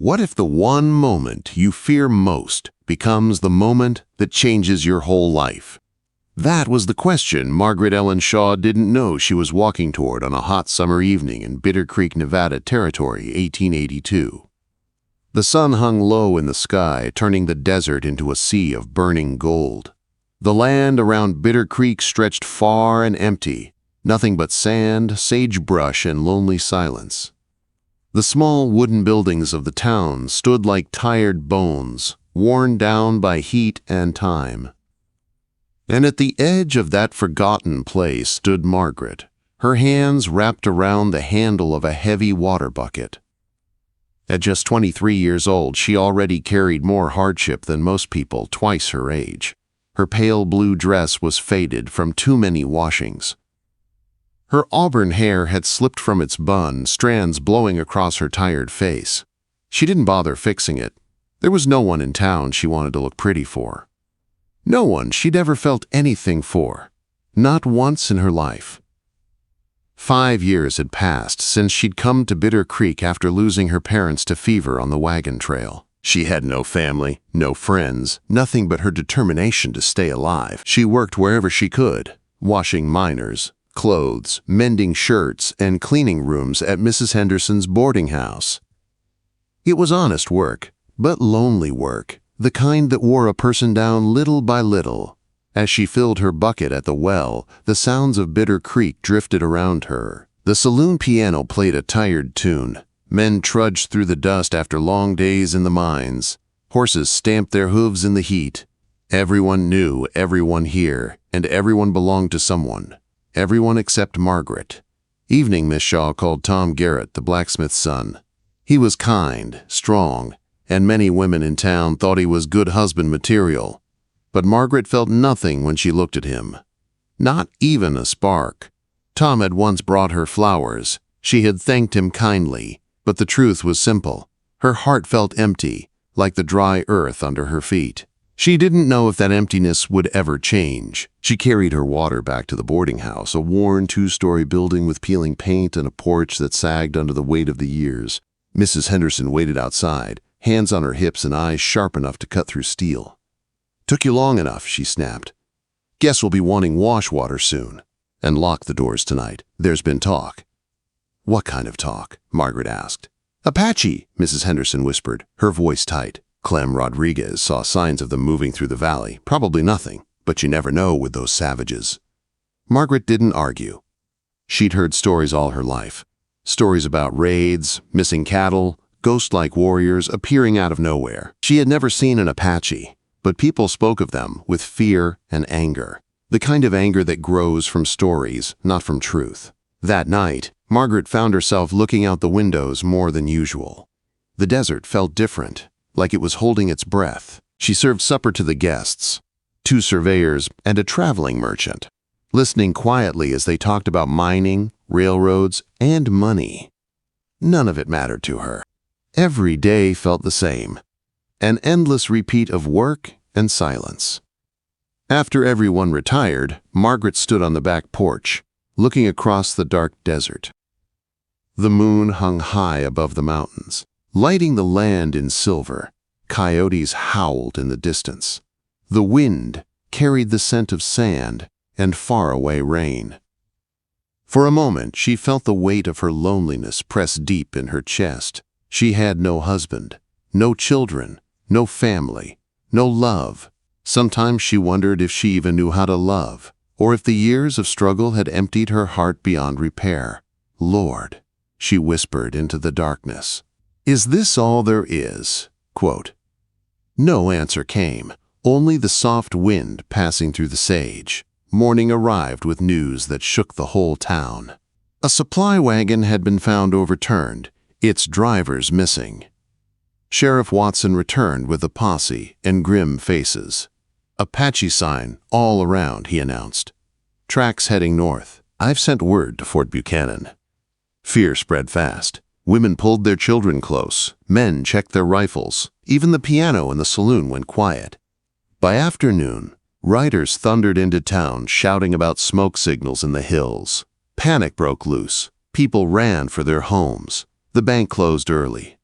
What if the one moment you fear most becomes the moment that changes your whole life? That was the question Margaret Ellen Shaw didn't know she was walking toward on a hot summer evening in Bitter Creek, Nevada Territory, 1882. The sun hung low in the sky, turning the desert into a sea of burning gold. The land around Bitter Creek stretched far and empty, nothing but sand, sagebrush, and lonely silence. The small wooden buildings of the town stood like tired bones, worn down by heat and time. And at the edge of that forgotten place stood Margaret, her hands wrapped around the handle of a heavy water bucket. At just 23 years old, she already carried more hardship than most people twice her age. Her pale blue dress was faded from too many washings. Her auburn hair had slipped from its bun, strands blowing across her tired face. She didn't bother fixing it. There was no one in town she wanted to look pretty for. No one she'd ever felt anything for. Not once in her life. 5 years had passed since she'd come to Bitter Creek after losing her parents to fever on the wagon trail. She had no family, no friends, nothing but her determination to stay alive. She worked wherever she could, washing miners, clothes, mending shirts, and cleaning rooms at Mrs. Henderson's boarding house. It was honest work, but lonely work, the kind that wore a person down little by little. As she filled her bucket at the well, the sounds of Bitter Creek drifted around her. The saloon piano played a tired tune. Men trudged through the dust after long days in the mines. Horses stamped their hooves in the heat. Everyone knew everyone here, and everyone belonged to someone. Everyone except Margaret. Evening, Miss Shaw called Tom Garrett, the blacksmith's son. He was kind, strong, and many women in town thought he was good husband material. But Margaret felt nothing when she looked at him. Not even a spark. Tom had once brought her flowers. She had thanked him kindly, but the truth was simple. Her heart felt empty, like the dry earth under her feet. She didn't know if that emptiness would ever change. She carried her water back to the boarding house, a worn 2-story building with peeling paint and a porch that sagged under the weight of the years. Mrs. Henderson waited outside, hands on her hips and eyes sharp enough to cut through steel. "Took you long enough," she snapped. "Guess we'll be wanting wash water soon. And lock the doors tonight. There's been talk." "What kind of talk?" Margaret asked. "Apache," Mrs. Henderson whispered, her voice tight. Clem Rodriguez saw signs of them moving through the valley. Probably nothing, but you never know with those savages. Margaret didn't argue. She'd heard stories all her life. Stories about raids, missing cattle, ghost-like warriors appearing out of nowhere. She had never seen an Apache, but people spoke of them with fear and anger. The kind of anger that grows from stories, not from truth. That night, Margaret found herself looking out the windows more than usual. The desert felt different, like it was holding its breath. She served supper to the guests, 2 surveyors and a traveling merchant, listening quietly as they talked about mining, railroads, and money. None of it mattered to her. Every day felt the same, an endless repeat of work and silence. After everyone retired, Margaret stood on the back porch, looking across the dark desert. The moon hung high above the mountains, lighting the land in silver. Coyotes howled in the distance. The wind carried the scent of sand and faraway rain. For a moment, she felt the weight of her loneliness press deep in her chest. She had no husband, no children, no family, no love. Sometimes she wondered if she even knew how to love, or if the years of struggle had emptied her heart beyond repair. "Lord," she whispered into the darkness, "is this all there is?" Quote. No answer came, only the soft wind passing through the sage. Morning arrived with news that shook the whole town. A supply wagon had been found overturned, its drivers missing. Sheriff Watson returned with a posse and grim faces. "Apache sign all around," he announced. "Tracks heading north. I've sent word to Fort Buchanan." Fear spread fast. Women pulled their children close. Men checked their rifles. Even the piano in the saloon went quiet. By afternoon, riders thundered into town shouting about smoke signals in the hills. Panic broke loose. People ran for their homes. The bank closed early.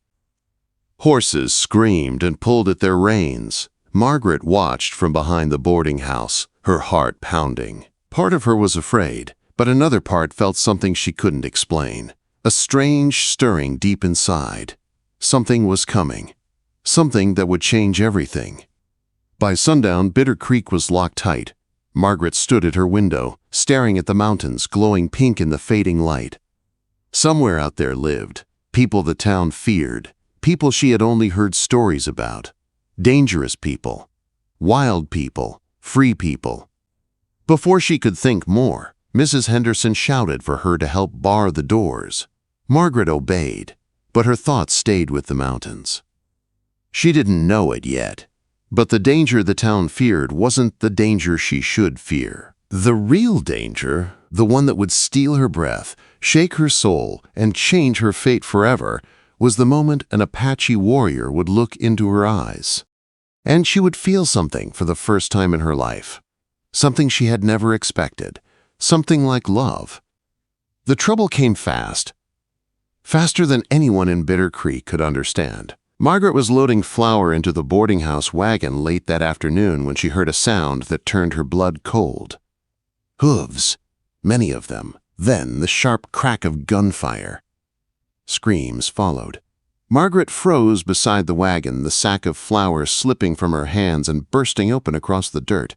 Horses screamed and pulled at their reins. Margaret watched from behind the boarding house, her heart pounding. Part of her was afraid, but another part felt something she couldn't explain. A strange stirring deep inside. Something was coming. Something that would change everything. By sundown, Bitter Creek was locked tight. Margaret stood at her window, staring at the mountains glowing pink in the fading light. Somewhere out there lived people the town feared, people she had only heard stories about. Dangerous people, wild people, free people. Before she could think more, Mrs. Henderson shouted for her to help bar the doors. Margaret obeyed, but her thoughts stayed with the mountains. She didn't know it yet, but the danger the town feared wasn't the danger she should fear. The real danger, the one that would steal her breath, shake her soul, and change her fate forever, was the moment an Apache warrior would look into her eyes. And she would feel something for the first time in her life. Something she had never expected. Something like love. The trouble came fast. Faster than anyone in Bitter Creek could understand. Margaret was loading flour into the boarding house wagon late that afternoon when she heard a sound that turned her blood cold. Hooves, many of them. Then the sharp crack of gunfire. Screams followed. Margaret froze beside the wagon, the sack of flour slipping from her hands and bursting open across the dirt.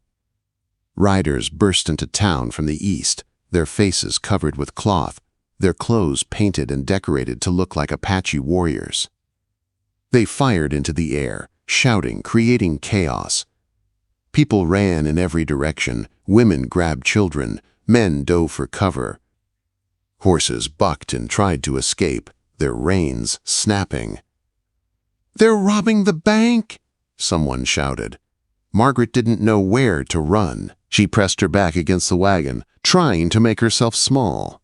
Riders burst into town from the east, their faces covered with cloth, their clothes painted and decorated to look like Apache warriors. They fired into the air, shouting, creating chaos. People ran in every direction, women grabbed children, men dove for cover. Horses bucked and tried to escape, their reins snapping. "They're robbing the bank!" someone shouted. Margaret didn't know where to run. She pressed her back against the wagon, trying to make herself small.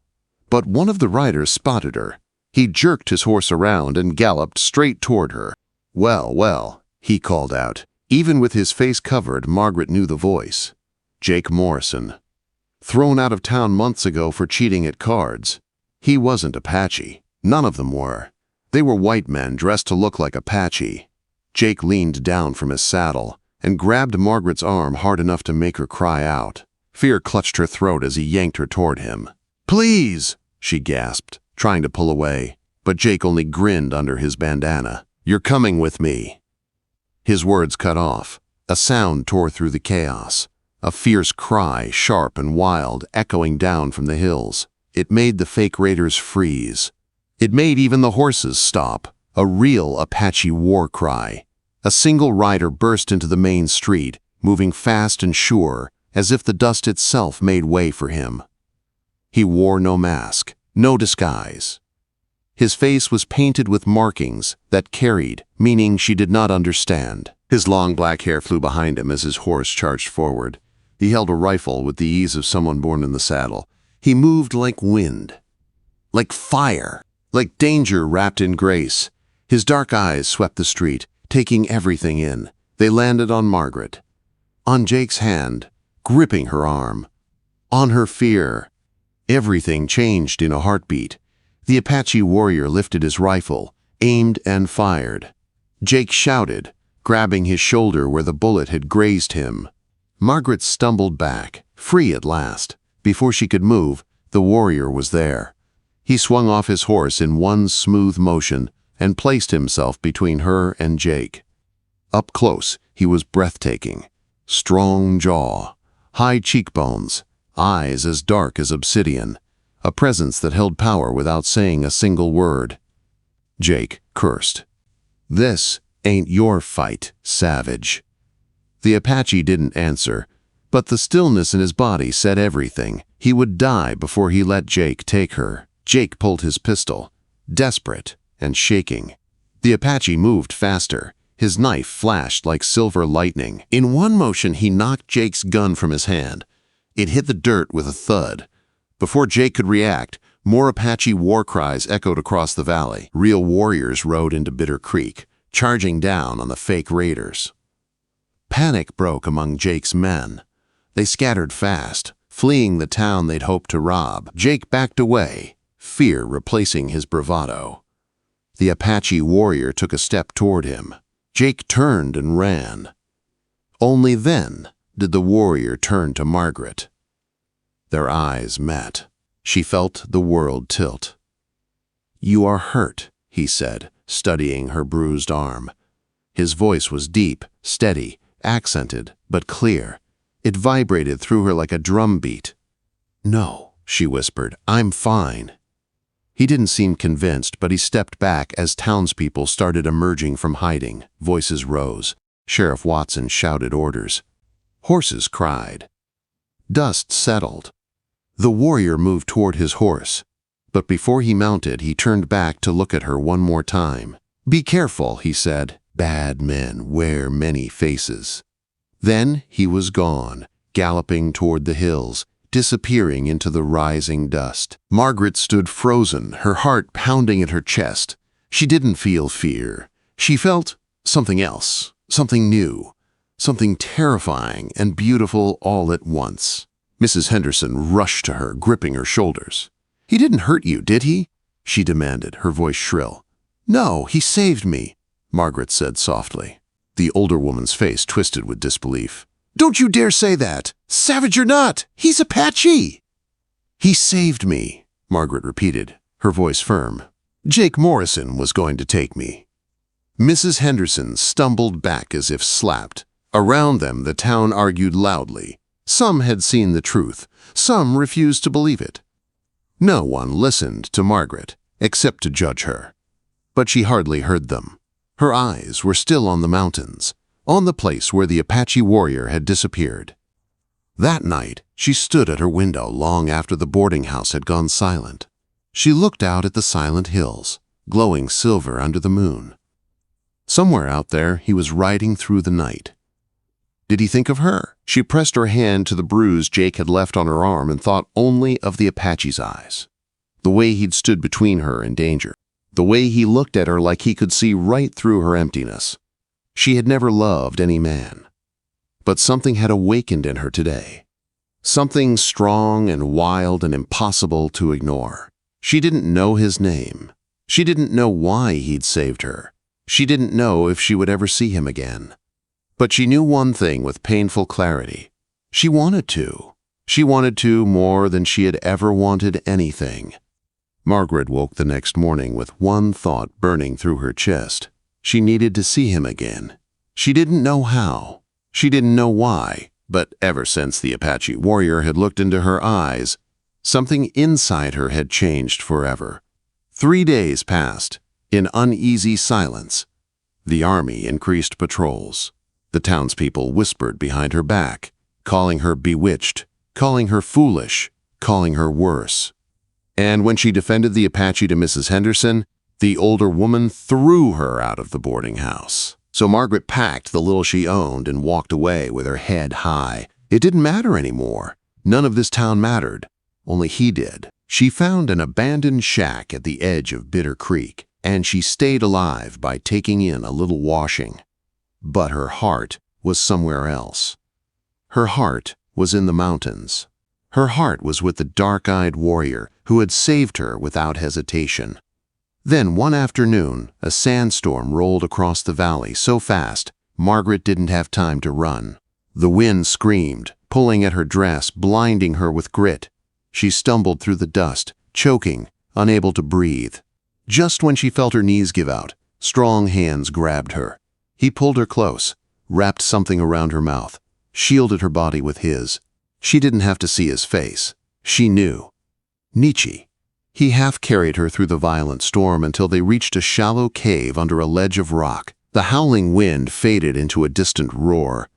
But one of the riders spotted her. He jerked his horse around and galloped straight toward her. "Well, well," he called out. Even with his face covered, Margaret knew the voice. Jake Morrison. Thrown out of town months ago for cheating at cards. He wasn't Apache. None of them were. They were white men dressed to look like Apache. Jake leaned down from his saddle and grabbed Margaret's arm hard enough to make her cry out. Fear clutched her throat as he yanked her toward him. "Please!" she gasped, trying to pull away, but Jake only grinned under his bandana. "You're coming with me." His words cut off. A sound tore through the chaos. A fierce cry, sharp and wild, echoing down from the hills. It made the fake raiders freeze. It made even the horses stop. A real Apache war cry. A single rider burst into the main street, moving fast and sure, as if the dust itself made way for him. He wore no mask, no disguise. His face was painted with markings that carried, meaning she did not understand. His long black hair flew behind him as his horse charged forward. He held a rifle with the ease of someone born in the saddle. He moved like wind, like fire, like danger wrapped in grace. His dark eyes swept the street, taking everything in. They landed on Margaret, on Jake's hand, gripping her arm, on her fear. Everything changed in a heartbeat. The Apache warrior lifted his rifle, aimed and fired. Jake shouted, grabbing his shoulder where the bullet had grazed him. Margaret stumbled back, free at last. Before she could move, the warrior was there. He swung off his horse in one smooth motion and placed himself between her and Jake. Up close, he was breathtaking. Strong jaw, high cheekbones, eyes as dark as obsidian, a presence that held power without saying a single word. Jake cursed. "This ain't your fight, savage." The Apache didn't answer, but the stillness in his body said everything. He would die before he let Jake take her. Jake pulled his pistol, desperate and shaking. The Apache moved faster. His knife flashed like silver lightning. In one motion, he knocked Jake's gun from his hand. It hit the dirt with a thud. Before Jake could react, more Apache war cries echoed across the valley. Real warriors rode into Bitter Creek, charging down on the fake raiders. Panic broke among Jake's men. They scattered fast, fleeing the town they'd hoped to rob. Jake backed away, fear replacing his bravado. The Apache warrior took a step toward him. Jake turned and ran. Only then did the warrior turn to Margaret. Their eyes met. She felt the world tilt. "You are hurt," he said, studying her bruised arm. His voice was deep, steady, accented, but clear. It vibrated through her like a drum beat. "No," she whispered, "I'm fine." He didn't seem convinced, but he stepped back as townspeople started emerging from hiding. Voices rose. Sheriff Watson shouted orders. Horses cried. Dust settled. The warrior moved toward his horse, but before he mounted, he turned back to look at her one more time. "Be careful," he said. "Bad men wear many faces." Then he was gone, galloping toward the hills, disappearing into the rising dust. Margaret stood frozen, her heart pounding at her chest. She didn't feel fear. She felt something else, something new, something terrifying and beautiful all at once. Mrs. Henderson rushed to her, gripping her shoulders. "He didn't hurt you, did he?" she demanded, her voice shrill. "No, he saved me," Margaret said softly. The older woman's face twisted with disbelief. "Don't you dare say that! Savage or not, he's Apache!" "He saved me," Margaret repeated, her voice firm. "Jake Morrison was going to take me." Mrs. Henderson stumbled back as if slapped. Around them, the town argued loudly. Some had seen the truth. Some refused to believe it. No one listened to Margaret, except to judge her. But she hardly heard them. Her eyes were still on the mountains, on the place where the Apache warrior had disappeared. That night, she stood at her window long after the boarding house had gone silent. She looked out at the silent hills, glowing silver under the moon. Somewhere out there, he was riding through the night. Did he think of her? She pressed her hand to the bruise Jake had left on her arm and thought only of the Apache's eyes. The way he'd stood between her and danger. The way he looked at her like he could see right through her emptiness. She had never loved any man. But something had awakened in her today. Something strong and wild and impossible to ignore. She didn't know his name. She didn't know why he'd saved her. She didn't know if she would ever see him again. But she knew one thing with painful clarity. She wanted to. She wanted to more than she had ever wanted anything. Margaret woke the next morning with one thought burning through her chest. She needed to see him again. She didn't know how. She didn't know why. But ever since the Apache warrior had looked into her eyes, something inside her had changed forever. 3 days passed, in uneasy silence. The army increased patrols. The townspeople whispered behind her back, calling her bewitched, calling her foolish, calling her worse. And when she defended the Apache to Mrs. Henderson, the older woman threw her out of the boarding house. So Margaret packed the little she owned and walked away with her head high. It didn't matter anymore. None of this town mattered. Only he did. She found an abandoned shack at the edge of Bitter Creek, and she stayed alive by taking in a little washing. But her heart was somewhere else. Her heart was in the mountains. Her heart was with the dark-eyed warrior who had saved her without hesitation. Then one afternoon, a sandstorm rolled across the valley so fast, Margaret didn't have time to run. The wind screamed, pulling at her dress, blinding her with grit. She stumbled through the dust, choking, unable to breathe. Just when she felt her knees give out, strong hands grabbed her. He pulled her close, wrapped something around her mouth, shielded her body with his. She didn't have to see his face. She knew. Nietzsche. He half-carried her through the violent storm until they reached a shallow cave under a ledge of rock. The howling wind faded into a distant roar.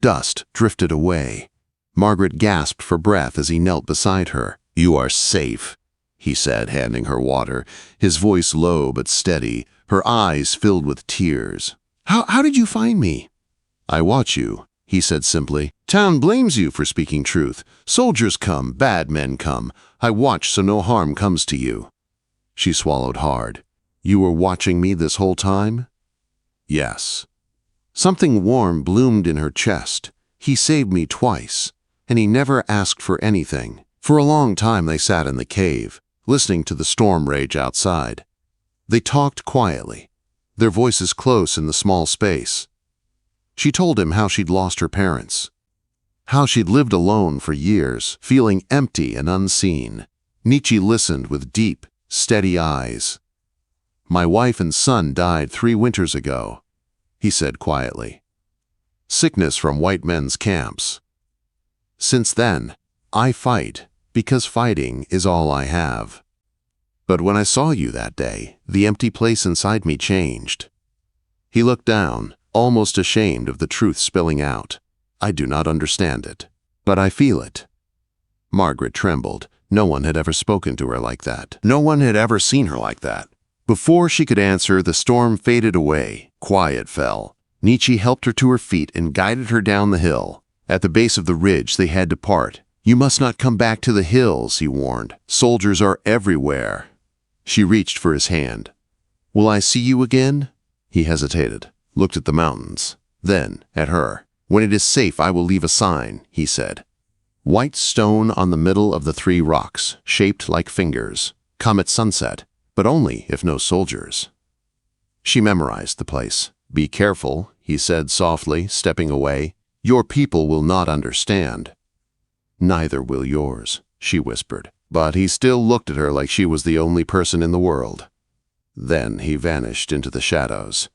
Dust drifted away. Margaret gasped for breath as he knelt beside her. "You are safe," he said, handing her water, his voice low but steady, her eyes filled with tears. How did you find me?" "I watch you," he said simply. "Town blames you for speaking truth. Soldiers come, bad men come. I watch so no harm comes to you." She swallowed hard. "You were watching me this whole time?" "Yes." Something warm bloomed in her chest. He saved me twice, and he never asked for anything. For a long time they sat in the cave, listening to the storm rage outside. They talked quietly, their voices close in the small space. She told him how she'd lost her parents, how she'd lived alone for years, feeling empty and unseen. Nietzsche listened with deep, steady eyes. "My wife and son died 3 winters ago," he said quietly. "Sickness from white men's camps. Since then, I fight, because fighting is all I have. But when I saw you that day, the empty place inside me changed." He looked down, almost ashamed of the truth spilling out. "I do not understand it, but I feel it." Margaret trembled. No one had ever spoken to her like that. No one had ever seen her like that. Before she could answer, the storm faded away. Quiet fell. Nietzsche helped her to her feet and guided her down the hill. At the base of the ridge, they had to part. "You must not come back to the hills," he warned. "Soldiers are everywhere." She reached for his hand. "Will I see you again?" He hesitated, looked at the mountains, then at her. "When it is safe, I will leave a sign," he said. White stone on the middle of the 3 rocks, shaped like fingers. "Come at sunset, but only if no soldiers." She memorized the place. "Be careful," he said softly, stepping away. "Your people will not understand." "Neither will yours," she whispered. But he still looked at her like she was the only person in the world. Then he vanished into the shadows.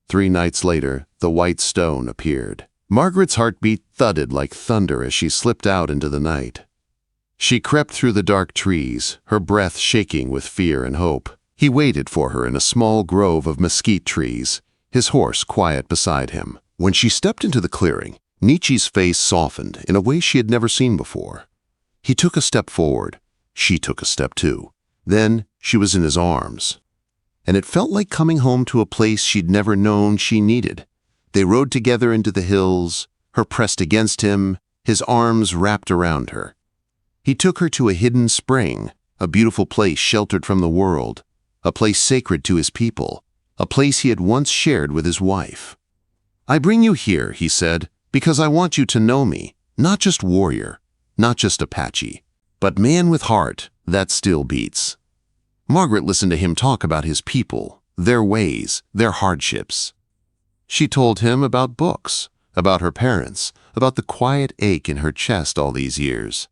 3 nights later, the white stone appeared. Margaret's heartbeat thudded like thunder as she slipped out into the night. She crept through the dark trees, her breath shaking with fear and hope. He waited for her in a small grove of mesquite trees, his horse quiet beside him. When she stepped into the clearing, Nietzsche's face softened in a way she had never seen before. He took a step forward. She took a step too. Then she was in his arms. And it felt like coming home to a place she'd never known she needed. They rode together into the hills, her pressed against him, his arms wrapped around her. He took her to a hidden spring, a beautiful place sheltered from the world, a place sacred to his people, a place he had once shared with his wife. "I bring you here," he said, "because I want you to know me, not just warrior, not just Apache, but man with heart that still beats." Margaret listened to him talk about his people, their ways, their hardships. She told him about books, about her parents, about the quiet ache in her chest all these years.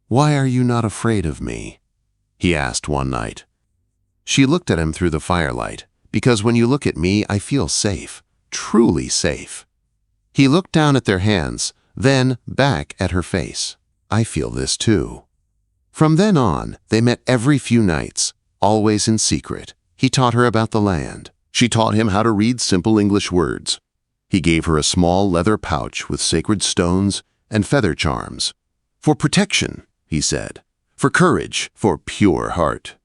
"Why are you not afraid of me?" he asked one night. She looked at him through the firelight. "Because when you look at me, I feel safe, truly safe." He looked down at their hands, then back at her face. "I feel this too." From then on, they met every few nights, always in secret. He taught her about the land. She taught him how to read simple English words. He gave her a small leather pouch with sacred stones and feather charms. "For protection," he said. "For courage, for pure heart."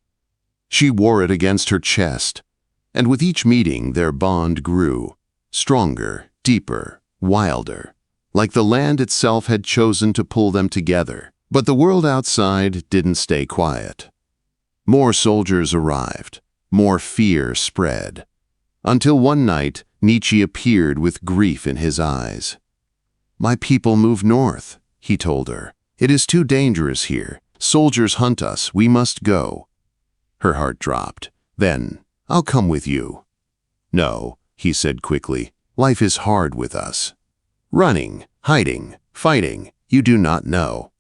She wore it against her chest, and with each meeting their bond grew, stronger, deeper, wilder, like the land itself had chosen to pull them together. But the world outside didn't stay quiet. More soldiers arrived, more fear spread, until one night Nietzsche appeared with grief in his eyes. "My people moved north," he told her. "It is too dangerous here. Soldiers hunt us. We must go." Her heart dropped. "Then, I'll come with you." "No," he said quickly. "Life is hard with us. Running, hiding, fighting, you do not know."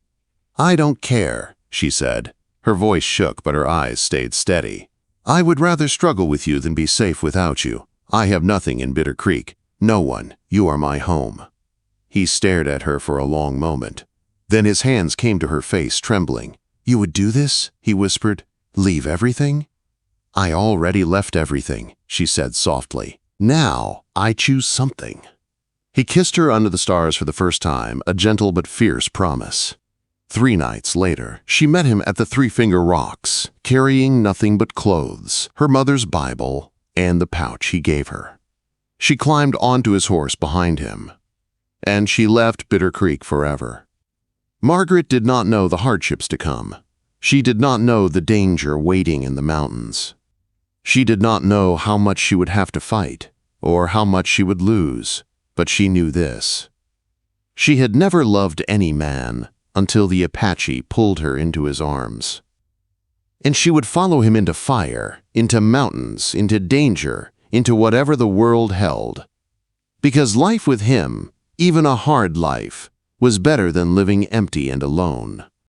"I don't care," she said. Her voice shook, but her eyes stayed steady. "I would rather struggle with you than be safe without you. I have nothing in Bitter Creek. No one. You are my home." He stared at her for a long moment. Then his hands came to her face, trembling. "You would do this?" he whispered. "Leave everything?" "I already left everything," she said softly. "Now I choose something." He kissed her under the stars for the first time, a gentle but fierce promise. 3 nights later, she met him at the 3-Finger Rocks, carrying nothing but clothes, her mother's Bible, and the pouch he gave her. She climbed onto his horse behind him, and she left Bitter Creek forever. Margaret did not know the hardships to come. She did not know the danger waiting in the mountains. She did not know how much she would have to fight, or how much she would lose, but she knew this. She had never loved any man until the Apache pulled her into his arms. And she would follow him into fire, into mountains, into danger, into whatever the world held. Because life with him, even a hard life, was better than living empty and alone.